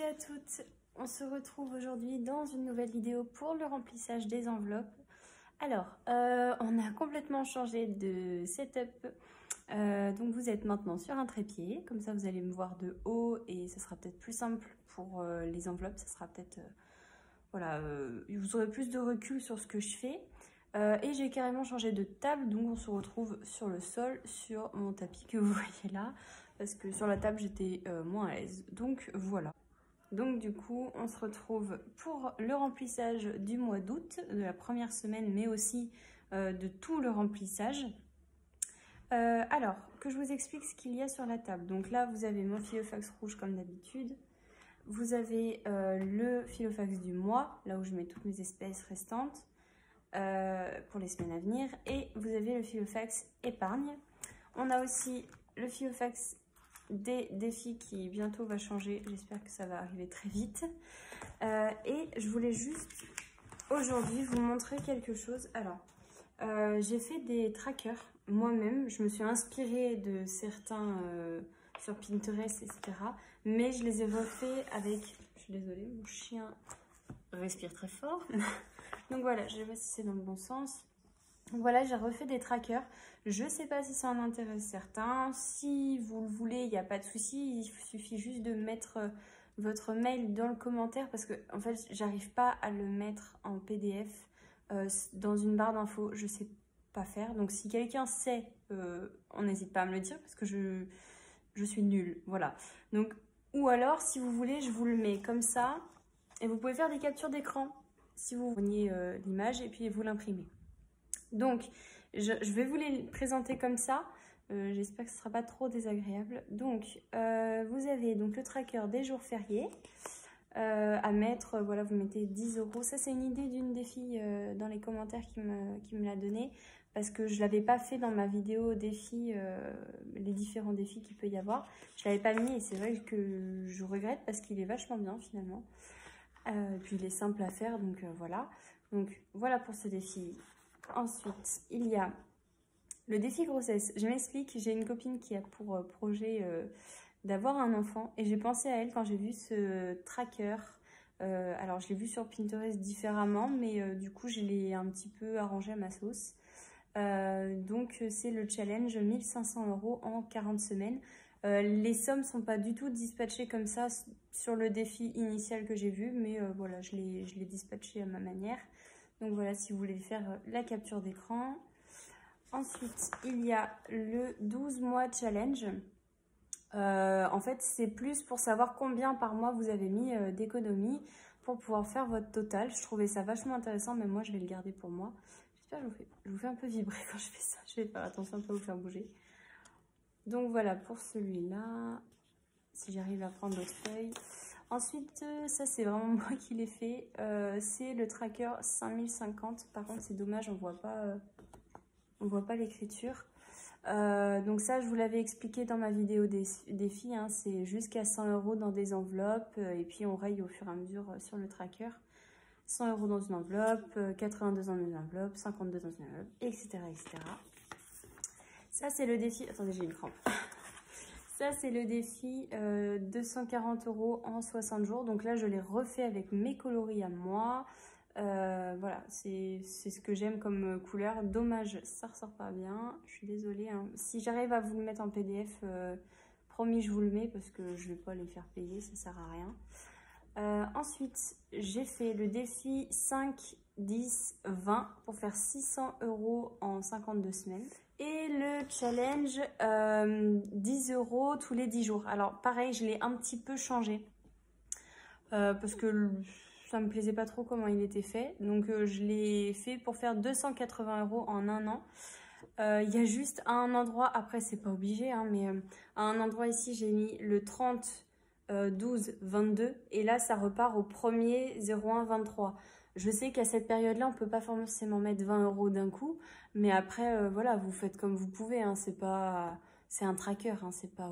et à toutes, on se retrouve aujourd'hui dans une nouvelle vidéo pour le remplissage des enveloppes. Alors, on a complètement changé de setup, donc vous êtes maintenant sur un trépied, comme ça vous allez me voir de haut et ce sera peut-être plus simple pour les enveloppes, ça sera peut-être, voilà, vous aurez plus de recul sur ce que je fais. Et j'ai carrément changé de table, donc on se retrouve sur le sol, sur mon tapis que vous voyez là, parce que sur la table j'étais moins à l'aise, donc voilà. Donc du coup, on se retrouve pour le remplissage du mois d'août, de la première semaine, mais aussi de tout le remplissage. Alors, que je vous explique ce qu'il y a sur la table. Donc là, vous avez mon filofax rouge comme d'habitude. Vous avez le filofax du mois, là où je mets toutes mes espèces restantes pour les semaines à venir. Et vous avez le filofax épargne. On a aussi le filofax des défis qui bientôt va changer, j'espère que ça va arriver très vite. Et je voulais juste aujourd'hui vous montrer quelque chose. Alors, j'ai fait des trackers moi-même, je me suis inspirée de certains sur Pinterest, etc. Mais je les ai refaits avec, je suis désolée, mon chien respire très fort. Donc voilà, je ne sais pas si c'est dans le bon sens. Voilà, j'ai refait des trackers. Je ne sais pas si ça en intéresse certains. Si vous le voulez, il n'y a pas de souci. Il suffit juste de mettre votre mail dans le commentaire parce que en fait, j'arrive pas à le mettre en PDF dans une barre d'infos. Je ne sais pas faire. Donc, si quelqu'un sait, on n'hésite pas à me le dire parce que je suis nulle. Voilà. Donc, ou alors, si vous voulez, je vous le mets comme ça. Et vous pouvez faire des captures d'écran si vous voyez l'image et puis vous l'imprimez. Donc, je vais vous les présenter comme ça. J'espère que ce ne sera pas trop désagréable. Donc, vous avez donc le tracker des jours fériés à mettre. Voilà, vous mettez 10 €. Ça, c'est une idée d'une des filles dans les commentaires qui me l'a donné. Parce que je ne l'avais pas fait dans ma vidéo défi, les différents défis qu'il peut y avoir. Je ne l'avais pas mis et c'est vrai que je regrette parce qu'il est vachement bien finalement. Puis il est simple à faire, donc voilà. Donc, voilà pour ce défi. Ensuite, il y a le défi grossesse. Je m'explique, j'ai une copine qui a pour projet d'avoir un enfant et j'ai pensé à elle quand j'ai vu ce tracker. Alors, je l'ai vu sur Pinterest différemment, mais du coup, je l'ai un petit peu arrangé à ma sauce. Donc, c'est le challenge 1500 € en 40 semaines. Les sommes ne sont pas du tout dispatchées comme ça sur le défi initial que j'ai vu, mais voilà, je l'ai dispatché à ma manière. Donc voilà, si vous voulez faire la capture d'écran. Ensuite, il y a le 12 mois challenge. En fait, c'est plus pour savoir combien par mois vous avez mis d'économie pour pouvoir faire votre total. Je trouvais ça vachement intéressant, mais moi, je vais le garder pour moi. J'espère que je vous fais un peu vibrer quand je fais ça. Je vais faire attention à ne pas vous faire bouger. Donc voilà pour celui-là. Si j'arrive à prendre d'autres feuilles. Ensuite, ça c'est vraiment moi qui l'ai fait, c'est le tracker 5050. Par contre, c'est dommage, on voit pas l'écriture. Donc ça, je vous l'avais expliqué dans ma vidéo défi, hein, c'est jusqu'à 100 € dans des enveloppes et puis on raye au fur et à mesure sur le tracker. 100 € dans une enveloppe, 82 dans une enveloppe, 52 dans une enveloppe, etc. etc. Ça, c'est le défi... Attendez, j'ai une crampe. Ça, c'est le défi 240 € en 60 jours. Donc là, je l'ai refait avec mes coloris à moi. Voilà, c'est ce que j'aime comme couleur. Dommage, ça ressort pas bien. Je suis désolée. Hein. Si j'arrive à vous le mettre en PDF, promis, je vous le mets parce que je vais pas les faire payer, ça sert à rien. Ensuite, j'ai fait le défi 5, 10, 20 pour faire 600 € en 52 semaines. Et le challenge 10 € tous les 10 jours. Alors pareil, je l'ai un petit peu changé parce que ça me plaisait pas trop comment il était fait. Donc je l'ai fait pour faire 280 € en un an. Il y a juste un endroit, après c'est pas obligé, hein, mais à un endroit ici j'ai mis le 30, 12, 22 et là ça repart au 1er 01 23. Je sais qu'à cette période-là, on ne peut pas forcément mettre 20 € d'un coup, mais après, voilà, vous faites comme vous pouvez, hein, c'est un tracker, hein, c'est pas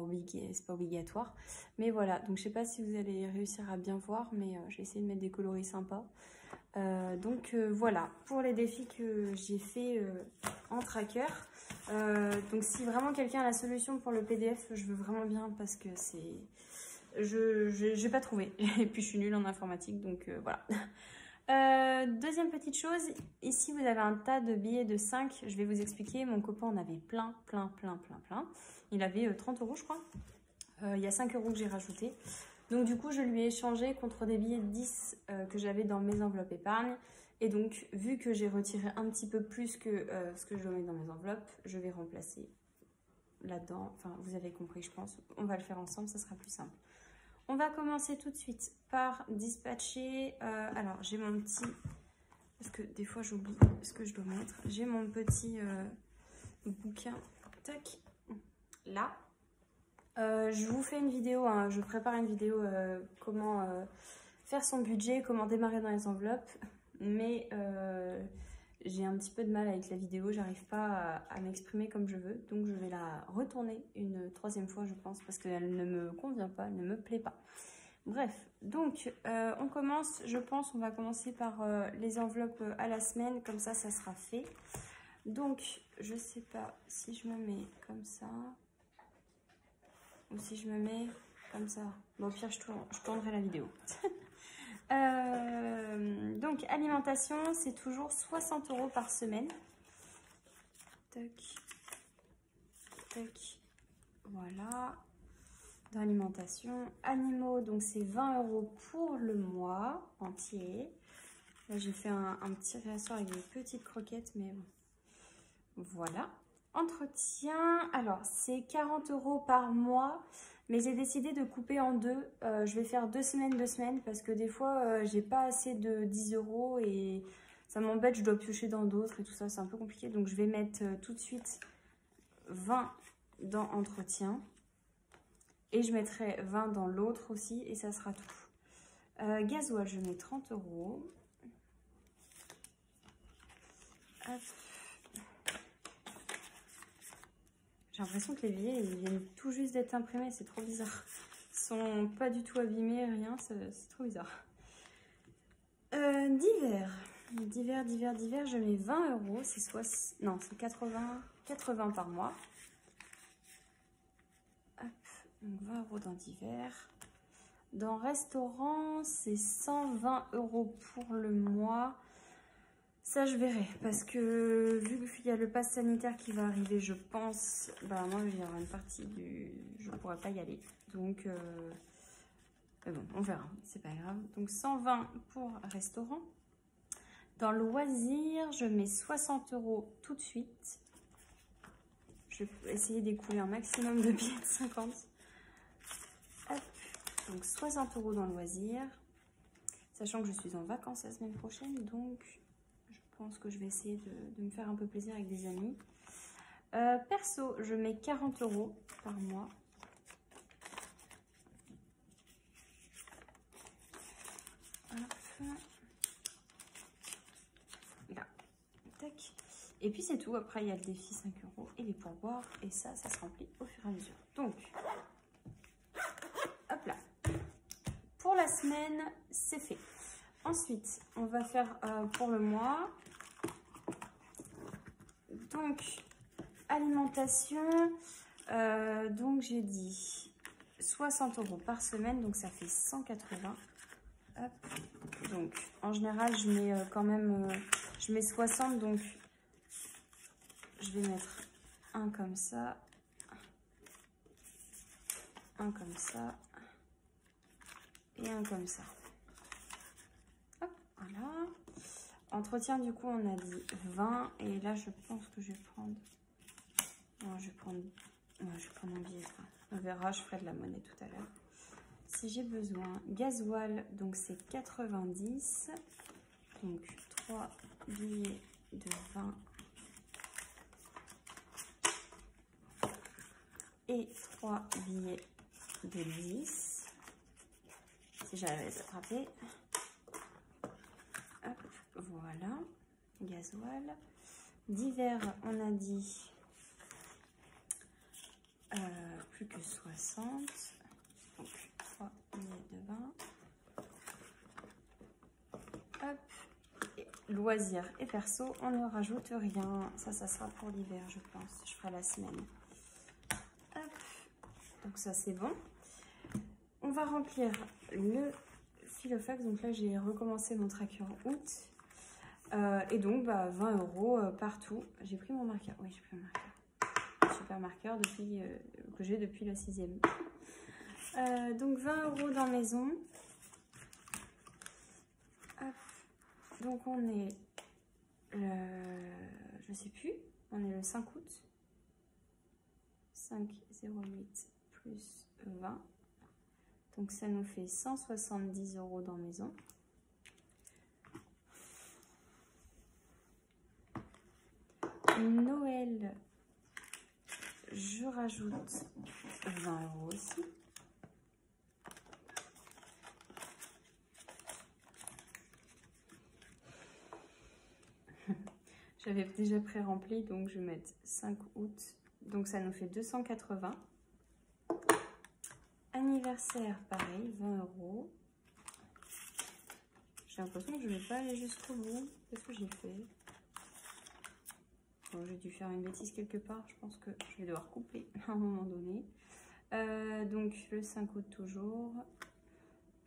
obligatoire. Mais voilà, donc je sais pas si vous allez réussir à bien voir, mais j'ai essayé de mettre des coloris sympas. Donc voilà, pour les défis que j'ai fait en tracker. Donc si vraiment quelqu'un a la solution pour le PDF, je veux vraiment bien parce que j'ai pas trouvé. Et puis je suis nulle en informatique, donc voilà. Deuxième petite chose, ici vous avez un tas de billets de 5. Je vais vous expliquer. Mon copain en avait plein. Il avait 30 € je crois. Il y a 5 € que j'ai rajouté. Donc du coup je lui ai échangé contre des billets de 10 que j'avais dans mes enveloppes épargne. Et donc vu que j'ai retiré un petit peu plus que ce que je dois mettre dans mes enveloppes, je vais remplacer là-dedans. Enfin vous avez compris je pense. On va le faire ensemble, ça sera plus simple. On va commencer tout de suite par dispatcher. Alors, j'ai mon petit... Parce que des fois, j'oublie ce que je dois mettre. J'ai mon petit bouquin. Tac. Là. Je vous fais une vidéo. Hein, je prépare une vidéo comment faire son budget, comment démarrer dans les enveloppes. Mais j'ai un petit peu de mal avec la vidéo. J'arrive pas à m'exprimer comme je veux. Donc, je vais la retourner une 3e fois, je pense. Parce qu'elle ne me convient pas, elle ne me plaît pas. Bref, donc on commence, je pense, on va commencer par les enveloppes à la semaine, comme ça sera fait. Donc, je sais pas si je me mets comme ça, ou si je me mets comme ça. Bon, au pire, je tournerai la vidéo. Donc, alimentation, c'est toujours 60 € par semaine. Tac, tac, voilà. Dans l'alimentation, animaux, donc c'est 20 € pour le mois entier. Là, j'ai fait un petit réassort avec des petites croquettes, mais bon. Voilà. Entretien, alors c'est 40 € par mois, mais j'ai décidé de couper en deux. Je vais faire 2 semaines, parce que des fois, j'ai pas assez de 10 € et ça m'embête, je dois piocher dans d'autres et tout ça, c'est un peu compliqué. Donc, je vais mettre tout de suite 20 dans entretien. Et je mettrai 20 dans l'autre aussi et ça sera tout. Gasoil, je mets 30 €. J'ai l'impression que les billets ils viennent tout juste d'être imprimés, c'est trop bizarre. Ils sont pas du tout abîmés, rien, c'est trop bizarre. Divers, je mets 20 €, c'est 80 par mois. Donc 20 € dans divers. Dans restaurant, c'est 120 € pour le mois. Ça, je verrai. Parce que vu qu'il y a le pass sanitaire qui va arriver, je pense, bah moi, il y aura une partie du... Je ne pourrai pas y aller. Donc, mais bon, on verra. C'est pas grave. Donc, 120 pour restaurant. Dans loisir, je mets 60 € tout de suite. Je vais essayer d'écouler un maximum de billets de 50. Donc 60 € dans le loisir, sachant que je suis en vacances la semaine prochaine, donc je pense que je vais essayer de me faire un peu plaisir avec des amis. Perso, je mets 40 € par mois. Hop. Là, tac. Et puis c'est tout, après il y a le défi 5 € et les pourboires, et ça se remplit au fur et à mesure. Donc, hop là. Pour la semaine, c'est fait. Ensuite, on va faire pour le mois. Donc, alimentation. Donc, j'ai dit 60 € par semaine. Donc, ça fait 180. Hop. Donc, en général, je mets quand même... je mets 60. Donc, je vais mettre un comme ça. Un comme ça. Et un comme ça. Hop, voilà. Entretien, du coup, on a dit 20. Et là, je pense que je vais prendre... Non, je vais prendre un billet. On verra, je ferai de la monnaie tout à l'heure. Si j'ai besoin. Gasoil, donc c'est 90. Donc, 3 billets de 20. Et 3 billets de 10. Si j'arrive à les attraper. Hop, voilà. Gasoil. Divers, on a dit plus que 60. Donc 3 billets de 20. Hop. Et loisirs et perso, on ne rajoute rien. Ça sera pour l'hiver, je pense. Je ferai la semaine. Hop. Donc ça, c'est bon. On on va remplir le Filofax. Donc là, j'ai recommencé mon tracker août. Et donc, 20 € partout. J'ai pris mon marqueur. Oui, j'ai pris mon marqueur. Super marqueur depuis, que j'ai depuis la 6e. Donc, 20 € dans maison. Hop. Donc, on est je sais plus. On est le 5 août. 5,08 plus 20. Donc, ça nous fait 170 € dans maison. Noël, je rajoute 20 € aussi. J'avais déjà pré-rempli, donc je vais mettre 5 août. Donc ça nous fait 280. Anniversaire, pareil, 20 €. J'ai l'impression que je ne vais pas aller jusqu'au bout. Qu'est-ce que j'ai fait? Bon, j'ai dû faire une bêtise quelque part. Je pense que je vais devoir couper à un moment donné. Donc le 5 août toujours.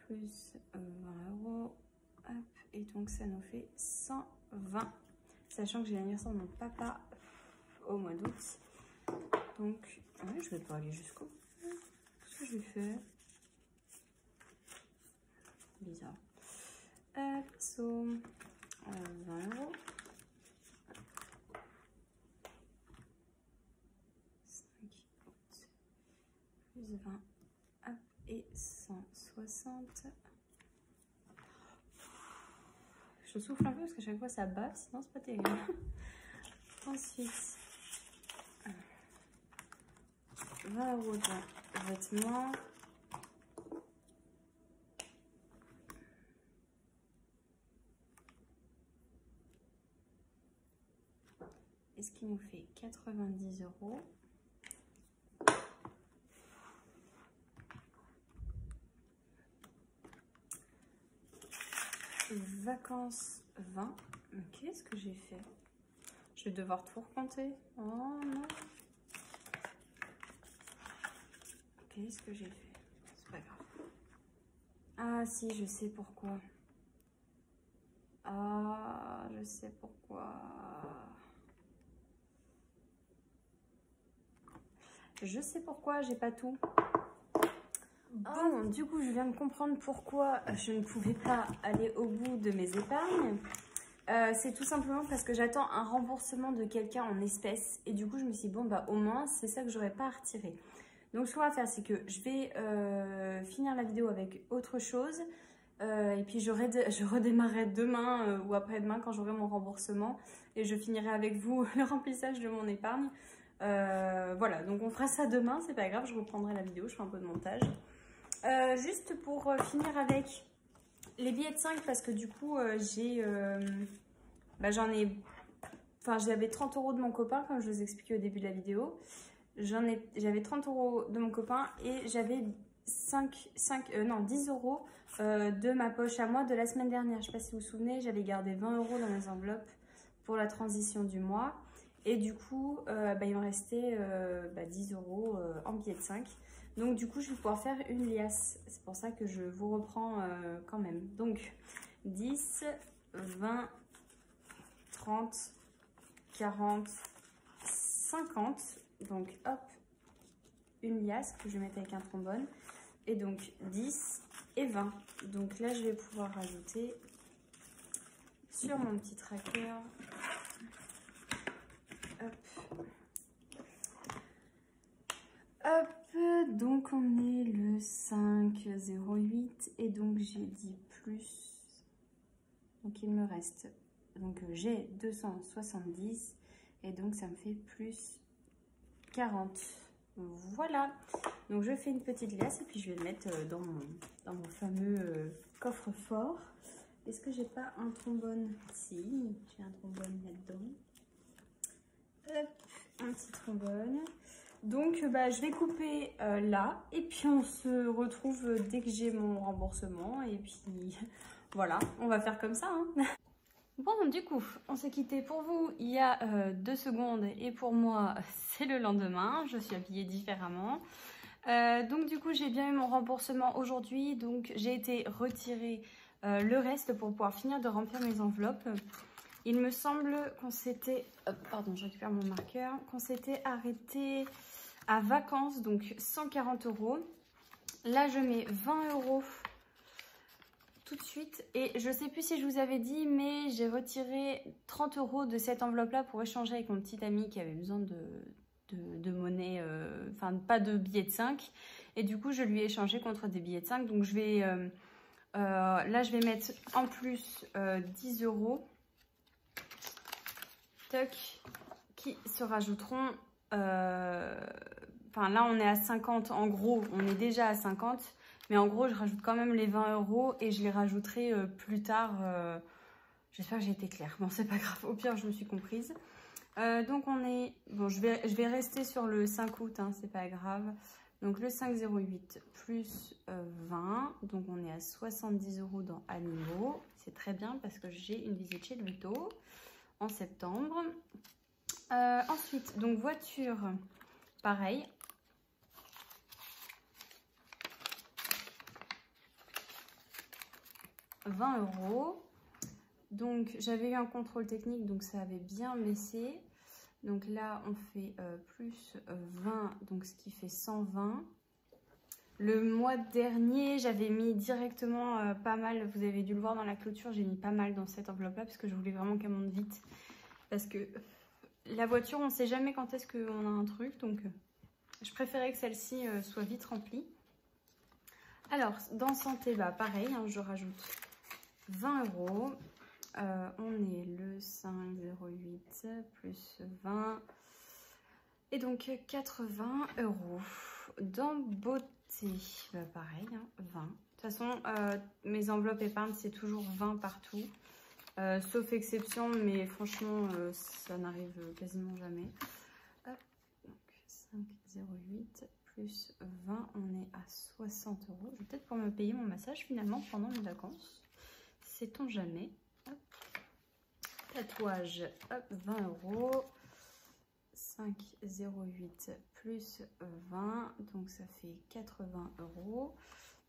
Plus 20 €. Hop, et donc ça nous fait 120. Sachant que j'ai l'anniversaire de mon papa au mois d'août. Donc, ouais, je vais pas aller jusqu'au bout. Qu'est-ce que je vais faire? Bizarre. So, 20 €. 5 août. Plus 20. Hop, et 160. Je souffle un peu parce qu'à chaque fois ça bat, sinon c'est pas terrible. Ensuite, 20 € de vêtements. Et ce qui nous fait 90 €. Vacances 20. Qu'est-ce que j'ai fait? Je vais devoir tout recompter. Oh non. Qu'est-ce que j'ai fait? C'est pas grave. Ah si, je sais pourquoi. Ah, je sais pourquoi. Je sais pourquoi j'ai pas tout. Bon, du coup, je viens de comprendre pourquoi je ne pouvais pas aller au bout de mes épargnes. C'est tout simplement parce que j'attends un remboursement de quelqu'un en espèces. Et du coup, je me suis dit, bon, au moins, c'est ça que j'aurais pas à retirer. Donc, ce qu'on va faire, c'est que je vais finir la vidéo avec autre chose. Et puis, je redémarrerai demain ou après-demain quand j'aurai mon remboursement. Et je finirai avec vous le remplissage de mon épargne. Voilà, donc on fera ça demain, c'est pas grave, je reprendrai la vidéo, je ferai un peu de montage. Juste pour finir avec les billets de 5, parce que du coup, j'avais 30 € de mon copain, comme je vous expliquais au début de la vidéo. J'avais 30 € de mon copain et j'avais 10 € de ma poche à moi de la semaine dernière. Je sais pas si vous vous souvenez, j'avais gardé 20 € dans mes enveloppes pour la transition du mois. Et du coup, il me restait 10 € en billets de 5. Donc du coup, je vais pouvoir faire une liasse. C'est pour ça que je vous reprends quand même. Donc 10, 20, 30, 40, 50. Donc hop, une liasse que je vais mettre avec un trombone. Et donc 10 et 20. Donc là, je vais pouvoir rajouter sur mon petit tracker. Hop, donc on est le 5,08 et donc j'ai dit plus, donc il me reste, donc j'ai 270 et donc ça me fait plus 40. Voilà, donc je fais une petite liasse et puis je vais le mettre dans mon fameux coffre-fort. Est-ce que j'ai pas un trombone? Si, j'ai un trombone là-dedans. Hop, un petit trombone. Donc, je vais couper là et puis on se retrouve dès que j'ai mon remboursement. Et puis, voilà, on va faire comme ça. Hein. Bon, du coup, on s'est quitté pour vous il y a 2 secondes et pour moi, c'est le lendemain. Je suis habillée différemment. Donc du coup j'ai bien eu mon remboursement aujourd'hui, donc j'ai été retirer le reste pour pouvoir finir de remplir mes enveloppes. Il me semble qu'on s'était, pardon, je récupère mon marqueur, qu'on s'était arrêté à vacances, donc 140 €. Là je mets 20 € tout de suite, et je sais plus si je vous avais dit, mais j'ai retiré 30 € de cette enveloppe là pour échanger avec mon petit ami qui avait besoin de monnaie, enfin pas de billets de 5, et du coup je lui ai échangé contre des billets de 5. Donc je vais là je vais mettre en plus 10 € qui se rajouteront, enfin là on est à 50, en gros on est déjà à 50, mais en gros je rajoute quand même les 20 € et je les rajouterai plus tard. J'espère que j'ai été claire. Bon, c'est pas grave, au pire je me suis comprise. Donc on est, bon, je vais rester sur le 5 août, hein, c'est pas grave. Donc le 5,08 plus 20, donc on est à 70 € dans Animaux. C'est très bien parce que j'ai une visite chez Luto en septembre. Ensuite, donc voiture, pareil. « 20 €. Donc j'avais eu un contrôle technique, donc ça avait bien baissé. Donc là on fait plus 20, donc ce qui fait 120. Le mois dernier j'avais mis directement pas mal, vous avez dû le voir dans la clôture, j'ai mis pas mal dans cette enveloppe là parce que je voulais vraiment qu'elle monte vite. Parce que la voiture on sait jamais quand est-ce qu'on a un truc, donc je préférais que celle-ci soit vite remplie. Alors dans santé, bah pareil, hein, je rajoute 20 €. On est le 5,08 plus 20 et donc 80 €. Dans beauté, bah pareil, hein, 20. De toute façon, mes enveloppes épargne, c'est toujours 20 partout, sauf exception, mais franchement, ça n'arrive quasiment jamais. Hop, donc 5,08 plus 20, on est à 60 €. Je vais peut-être pouvoir me payer mon massage finalement pendant mes vacances. Sait-on jamais. Hop. Tatouage, hop, 20 €. 5,08 plus 20, donc ça fait 80 €. Bon,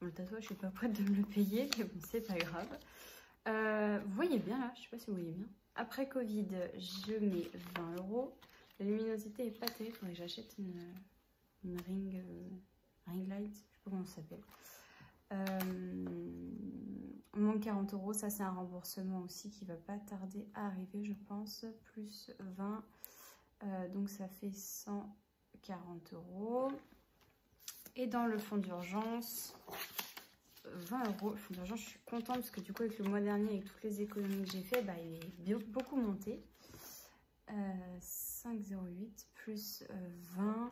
le tatouage, je suis pas prête de me le payer, mais bon, c'est pas grave. Vous voyez bien là, je sais pas si vous voyez bien. Après Covid, je mets 20 €. La luminosité est pas terrible, faudrait que j'achète une ring light, je sais pas comment ça s'appelle. On manque 40 €, ça c'est un remboursement aussi qui va pas tarder à arriver je pense, plus 20, donc ça fait 140 €. Et dans le fonds d'urgence, 20 €. Le fonds d'urgence, je suis contente parce que du coup avec le mois dernier, avec toutes les économies que j'ai fait, bah, il est beaucoup monté. 5,08 plus 20,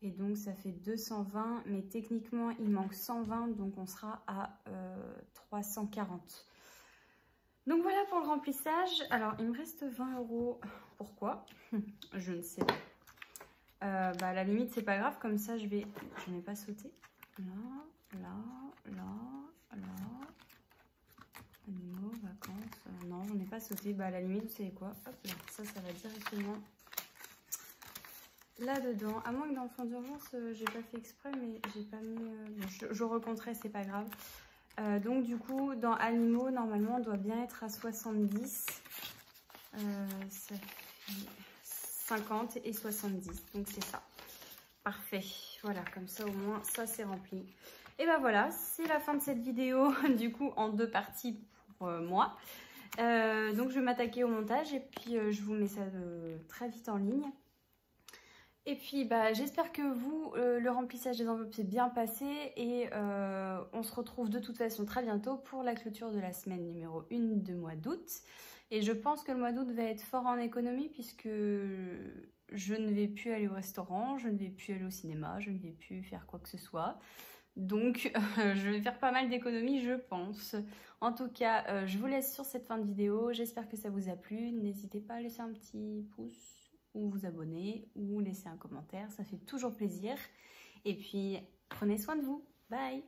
et donc ça fait 220, mais techniquement il manque 120, donc on sera à 340. Donc voilà pour le remplissage. Alors il me reste 20 €. Pourquoi? Je ne sais pas. Bah à la limite c'est pas grave, comme ça je n'ai pas sauté. Là, là, là, là. Animaux, vacances. Non, je n'ai pas sauté. Bah à la limite, vous savez quoi? Hop là, ça va directement là-dedans. À moins que dans le fond d'urgence, j'ai pas fait exprès, mais j'ai pas mis... Bon, je recompterai, c'est pas grave. Donc du coup, dans Animaux, normalement, on doit bien être à 70. Ça fait 50 et 70. Donc c'est ça. Parfait. Voilà, comme ça au moins, ça c'est rempli. Et ben voilà, c'est la fin de cette vidéo, du coup, en 2 parties pour moi. Donc je vais m'attaquer au montage et puis je vous mets ça très vite en ligne. Et puis bah, j'espère que vous, le remplissage des enveloppes s'est bien passé, et on se retrouve de toute façon très bientôt pour la clôture de la semaine numéro 1 de mois d'août. Et je pense que le mois d'août va être fort en économie puisque je ne vais plus aller au restaurant, je ne vais plus aller au cinéma, je ne vais plus faire quoi que ce soit. Donc je vais faire pas mal d'économies, je pense. En tout cas, je vous laisse sur cette fin de vidéo. J'espère que ça vous a plu. N'hésitez pas à laisser un petit pouce, ou vous abonner, ou laisser un commentaire. Ça fait toujours plaisir. Et puis, prenez soin de vous. Bye!